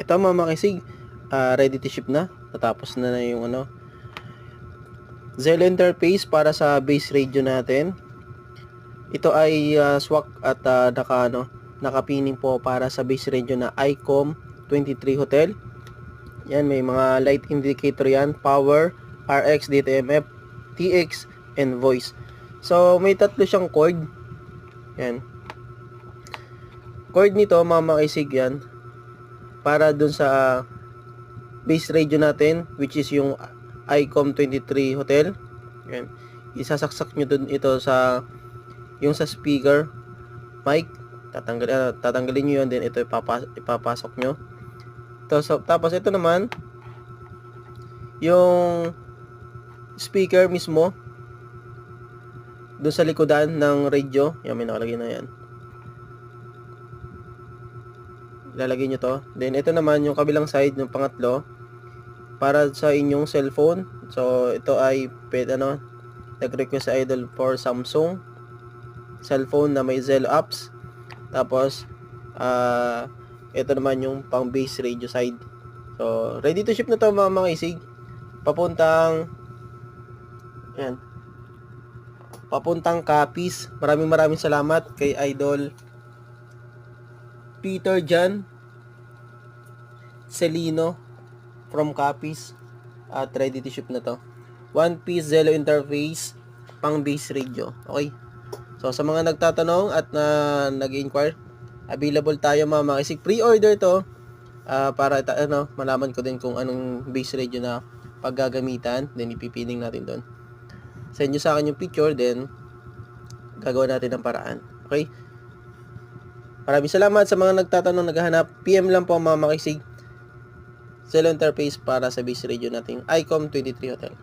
Ito mga makisig, ready to ship na. Natapos na yung Zello interface para sa base radio natin. Ito ay swak at nakapining po para sa base radio na ICOM 23 Hotel. Yan, may mga light indicator yan, power, RX, DTMF, TX, and voice. So, may tatlo siyang cord. Yan. Cord nito, mga makisig yan, para dun sa base radio natin, which is yung ICOM 23 Hotel. Yan. Isasaksak nyo dun ito sa yung sa speaker mic. Tatanggalin nyo yun, then ito ipapasok nyo. Tapos ito naman yung speaker mismo doon sa likodan ng radio. Yan, may nakalagay na yan. Ilalagay nyo to. Then ito naman yung kabilang side, yung pangatlo, para sa inyong cellphone. So ito ay nag-request sa idol for Samsung cellphone na may Zello apps. Tapos ito naman yung pang base radio side. So ready to ship na to mga isig. Papuntang Capiz. Maraming salamat kay Idol Peter Jan Celino from Capiz. At ready to ship na to. One piece Zello interface pang base radio. Okay. So sa mga nagtatanong at nag-inquire, available tayo mga makisig. Pre-order to para malaman ko din kung anong base radio na paggagamitan. Then ipipiling natin doon. Send nyo sa akin yung picture, then gagawin natin ng paraan. Okay? Maraming salamat sa mga nagtatanong, naghahanap. PM lang po mga makisig. Zello interface para sa base radio nating ICOM 23 Hotel.